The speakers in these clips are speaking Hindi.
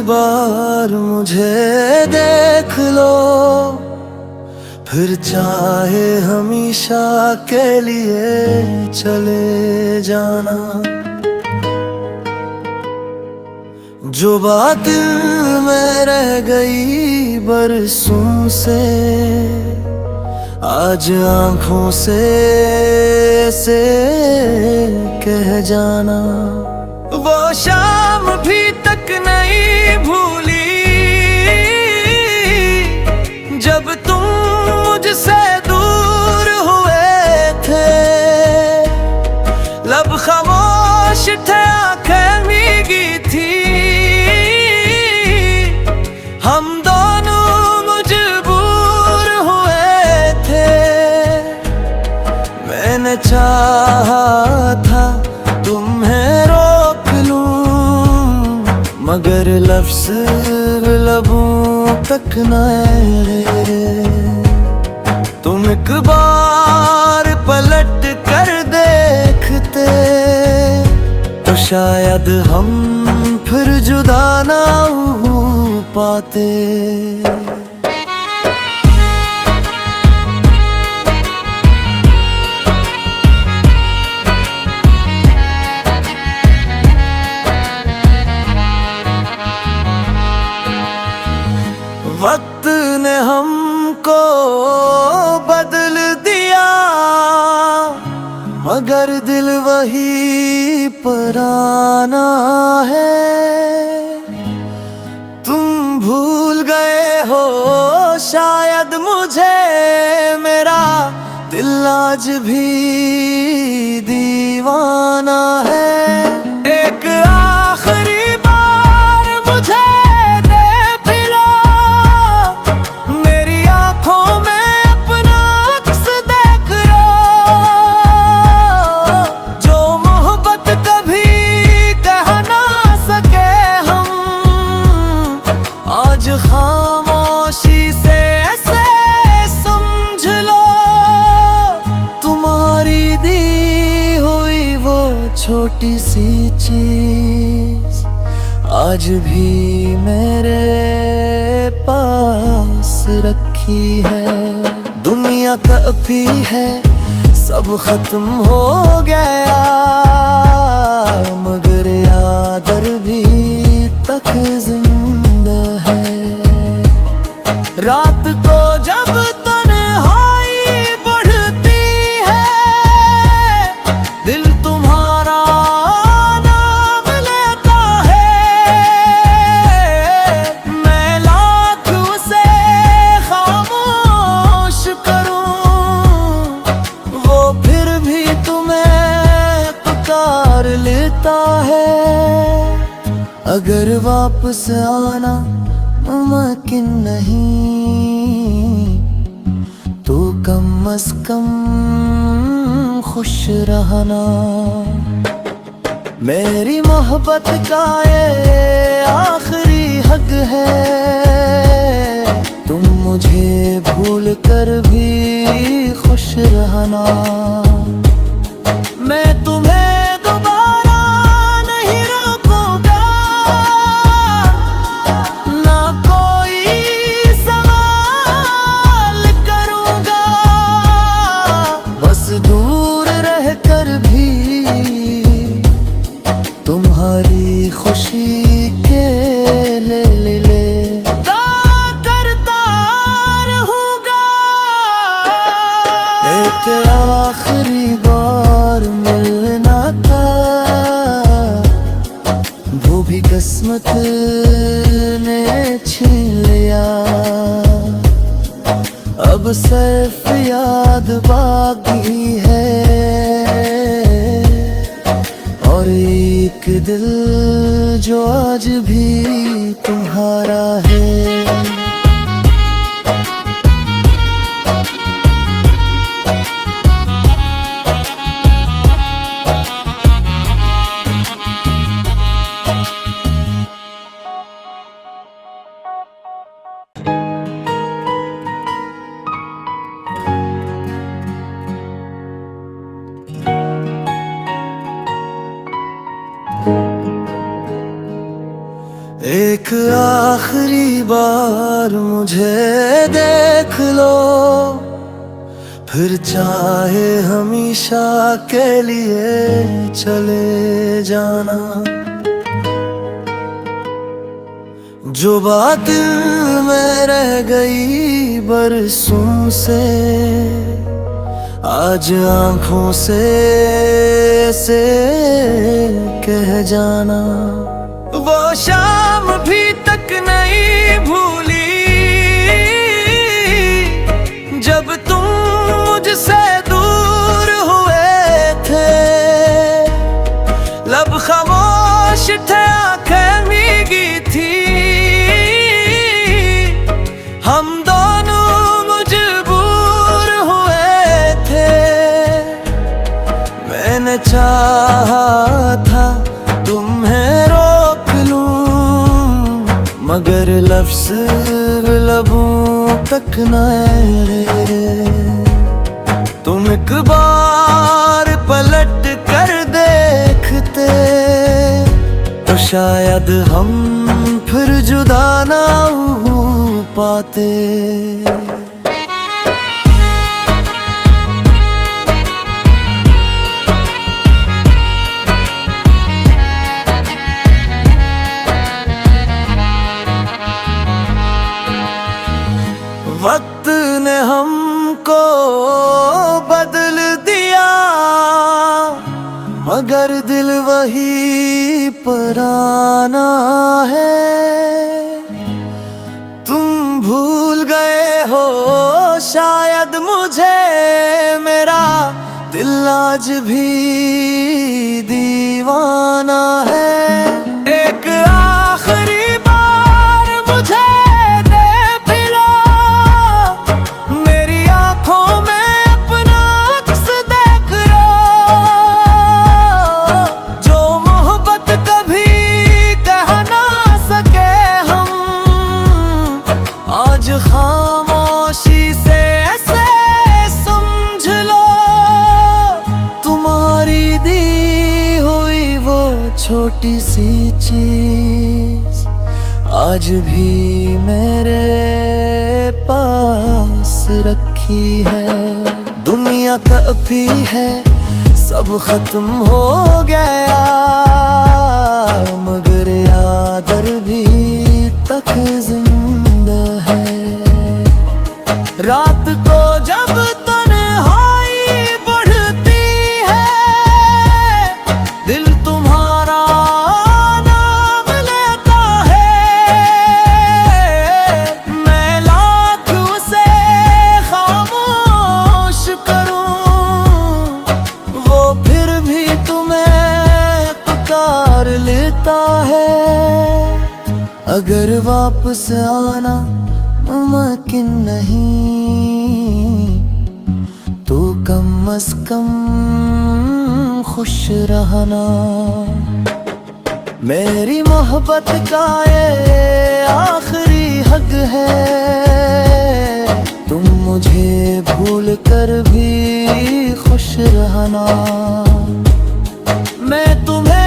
बार मुझे देख लो, फिर चाहे हमेशा के लिए चले जाना। जो बात दिल में रह गई बरसों से, आज आँखों से कह जाना। वो शाम भी तक नहीं भूली जब तुम मुझसे दूर हुए थे। लब खामोश थे, आंखें भीगी थी, हम दोनों मजबूर हुए थे। मैंने चाहा था तुम्हें रोक लूं, मगर लफ्ज़ लबों तक न आए। तुम एक बार पलट कर देखते तो शायद हम फिर जुदा ना हो पाते। वक्त ने हमको बदल दिया, मगर दिल वही पुराना है। तुम भूल गए हो शायद मुझे, मेरा दिल आज भी दीवाना है। एक आखिरी बार मुझे खामोशी से ऐसे समझ लो, तुम्हारी दी हुई वो छोटी सी चीज आज भी मेरे पास रखी है। दुनिया काफी है, सब खत्म हो गया, मगर याद भी तक जिंदा है। रात को जब तन्हाई बढ़ती है, दिल तुम्हारा नाम लेता है। मैं लाख उसे खामोश करूं, वो फिर भी तुम्हें पुकार लेता है। अगर वापस आना मुमकिन नहीं, तो कम अज कम खुश रहना। मेरी मोहब्बत का ये आखिरी हक है, तुम मुझे भूल कर भी खुश रहना। मैं तुम्हें दूर रहकर भी तुम्हारी खुशी के ले करता रहूंगा। एक आखिरी बार मिलना था, वो भी किस्मत ने छीन लिया। अब सिर्फ याद बाकी है, और एक दिल जो आज भी तुम्हारा है। एक आखिरी बार मुझे देख लो, फिर चाहे हमेशा के लिए चले जाना। जो बात दिल में रह गई बरसों से, आज आंखों से कह जाना। वो शाम भी तक नहीं भूली जब तुम मुझसे दूर हुए थे। लब खामोश थे, आंखें भीगी थी, हम दोनों मजबूर हुए थे। मैंने चाहा था तुम्हें रोक लूं, मगर लफ्ज़ लबों तक न आए। तुम एक बार पलट कर देखते तो शायद हम फिर जुदा ना हो पाते। वक्त ने हमको बदल दिया, मगर दिल वही पुराना है। तुम भूल गए हो शायद मुझे, मेरा दिल आज भी दीवाना है। एक आखिरी बार मुझे खामोशी से ऐसे समझ लो, तुम्हारी दी हुई वो छोटी सी चीज आज भी मेरे पास रखी है। दुनिया काफी है, सब खत्म हो गया, मगर याद भी तक जिंदा है। रात को जब तन्हाई बढ़ती है, दिल तुम्हारा नाम लेता है। मैं लाख उसे खामोश करूं, वो फिर भी तुम्हें पुकार लेता है। अगर वापस आना मुमकिन नहीं, तो कम अज कम खुश रहना। मेरी मोहब्बत का ये आखिरी हक है, तुम मुझे भूल कर भी खुश रहना। मैं तुम्हें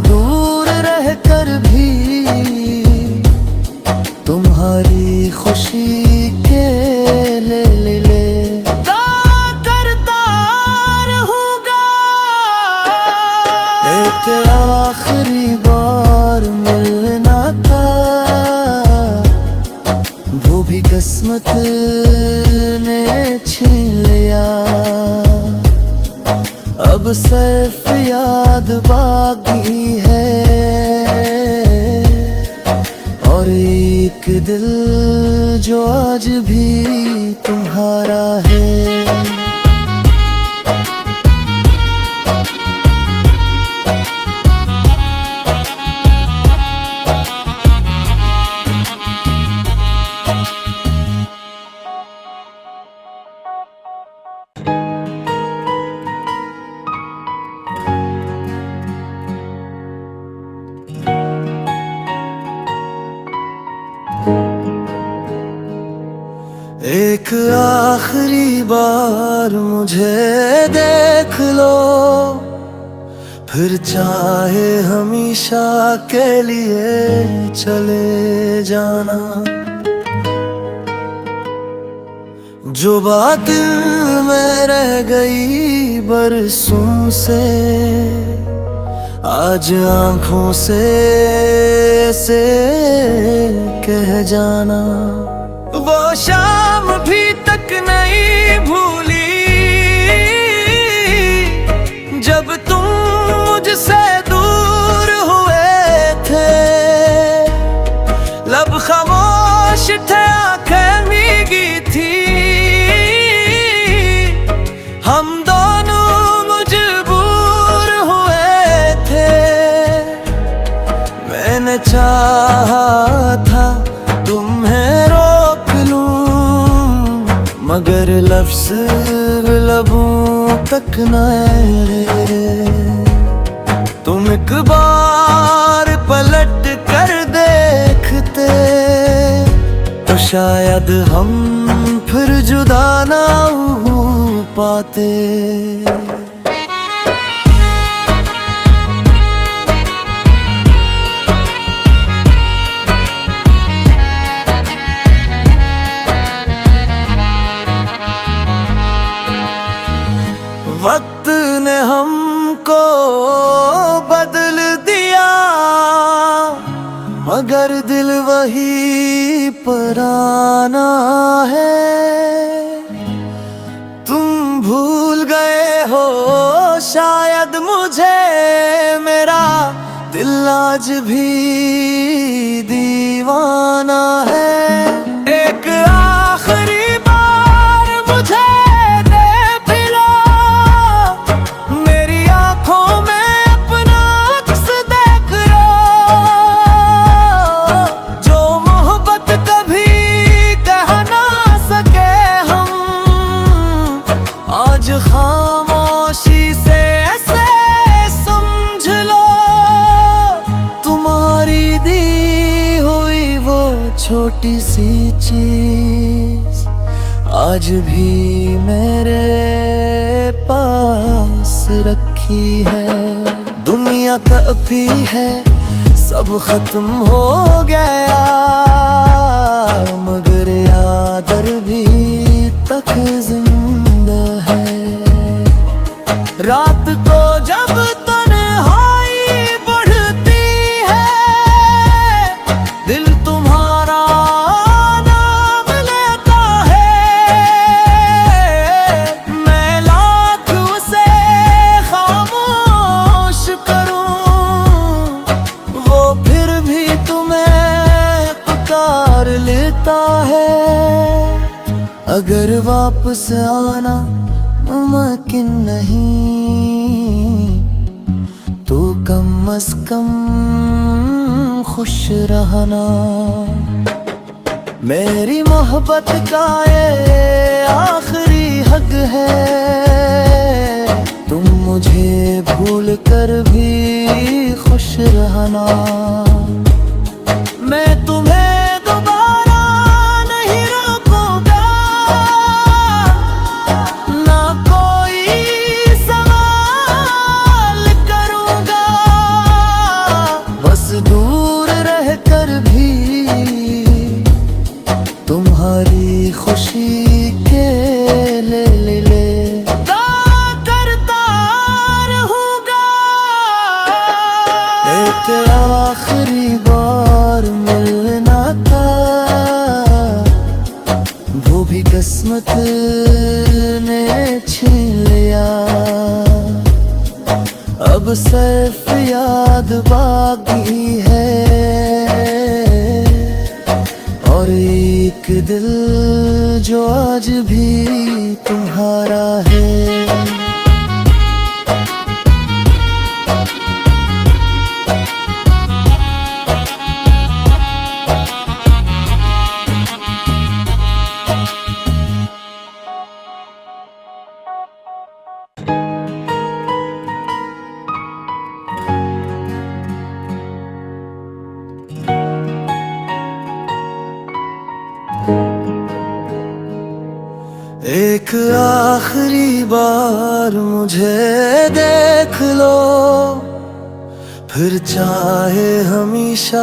दूर रह कर भी तुम्हारी खुशी के ले करता रहूंगा। एक आखिरी बार मिलना था, वो भी किस्मत ने छीन लिया। अब सिर्फ याद बाकी है, और एक दिल जो आज भी तुम्हारा है। एक आखिरी बार मुझे देख लो, फिर चाहे हमेशा के लिए चले जाना। जो बात दिल में रह गई बरसों से, आज आंखों से कह जाना। वो शाम भी तक नहीं भूली जब तुम मुझसे दूर हुए थे। लब खामोश थे, आंखें भीगी थी, हम दोनों मजबूर हुए थे। मैंने चाहा था तुम्हें रोक लूं, मगर लफ्ज़ लबों तक न आए। तुम एक बार पलट कर देखते तो शायद हम फिर जुदा ना हो पाते। वक्त ने हमको बदल दिया, मगर दिल वही पुराना है। तुम भूल गए हो शायद मुझे, मेरा दिल आज भी दीवाना है। एक आखिरी बार मुझे खामोशी से ऐसे समझ लो, तुम्हारी दी हुई वो छोटी सी चीज आज भी मेरे पास रखी है। दुनिया काफी है, सब खत्म हो गया, मगर याद भी तक जिंदा है। रात को जब तन्हाई बढ़ती है, दिल तुम्हारा नाम लेता है। मैं लाख उसे खामोश करूं, वो फिर भी तुम्हें पुकार लेता है। अगर वापस आना मुमकिन नहीं, तो कम अज कम खुश रहना। मेरी मोहब्बत का ये आखिरी हक है, तुम मुझे भूल कर भी खुश रहना। मैं तुम्हें दूर रहकर भी तुम्हारी खुशी के ले करता रहूंगा। एक आखिरी बार मिलना था, वो भी किस्मत ने छीन लिया। अब सिर्फ याद बाकी है, और एक दिल जो आज भी तुम्हारा है। एक आखिरी बार मुझे देख लो, फिर चाहे हमेशा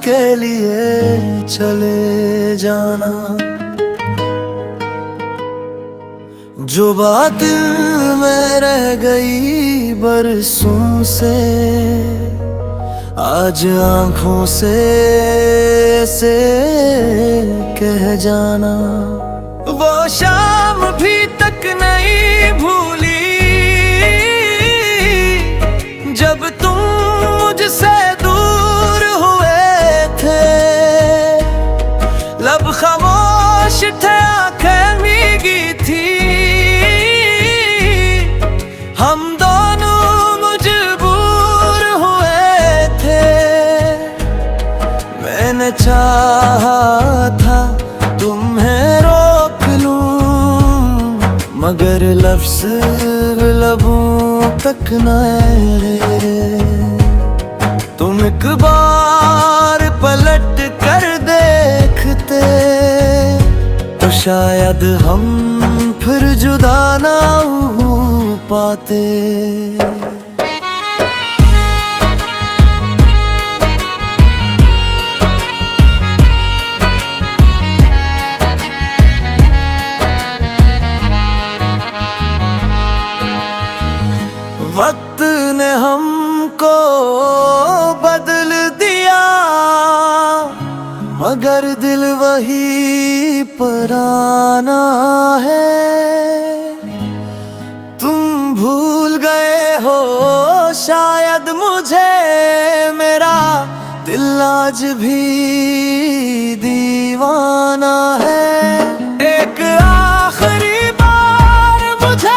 के लिए चले जाना। जो बात दिल में रह गई बरसों से, आज आंखों से कह जाना। वो शाम भी तक नहीं भूली जब तुम मुझसे दूर हुए थे। लब खामोश थे, आंखें भीगी थी, हम दोनों मजबूर हुए थे। मैंने चाहा था तुम्हें रोक लूं, मगर लफ्ज़ लबों तक न आए। तुम एक बार पलट कर देखते तो शायद हम फिर जुदा ना हो पाते। वक्त ने हमको बदल दिया, मगर दिल वही पुराना है। तुम भूल गए हो शायद मुझे, मेरा दिल आज भी दीवाना है। एक आखिरी बार मुझे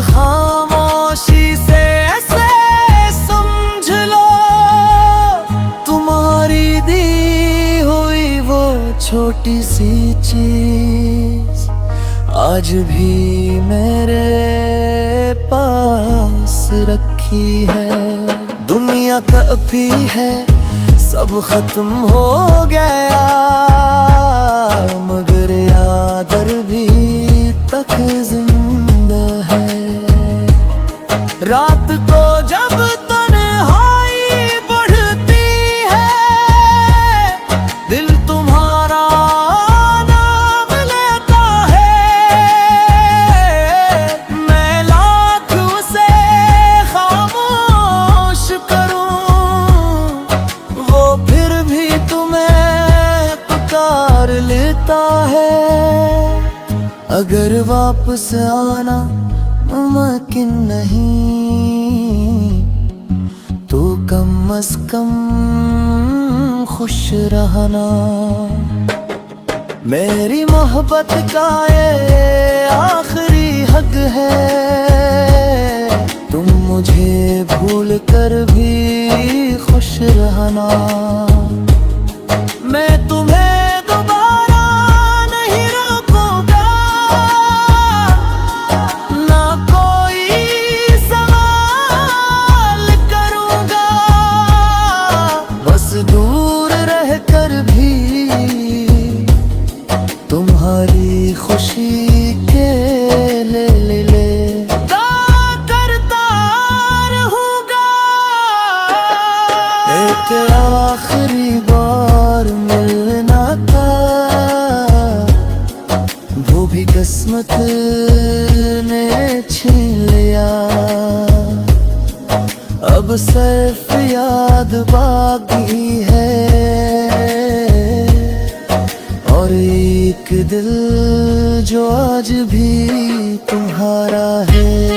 खामोशी से ऐसे समझ लो, तुम्हारी दी हुई वो छोटी सी चीज आज भी मेरे पास रखी है। दुनिया कभी है सब खत्म हो गया, मगर याद भी तक जिंदा है। रात को जब तन्हाई बढ़ती है, दिल तुम्हारा नाम लेता है। मैं लाख उसे खामोश करूं, वो फिर भी तुम्हें पुकार लेता है। अगर वापस आना मुमकिन नहीं तो कम से कम खुश रहना। मेरी मोहब्बत का ये आखिरी हक है, तुम मुझे भूल कर भी खुश रहना। मैं तुम्हें दूर रह कर भी तुम्हारी खुशी के ले करता रहूंगा। एक आखिरी बार मिलना था, वो भी किस्मत ने छीन लिया। अब सिर्फ याद बाकी है, और एक दिल जो आज भी तुम्हारा है।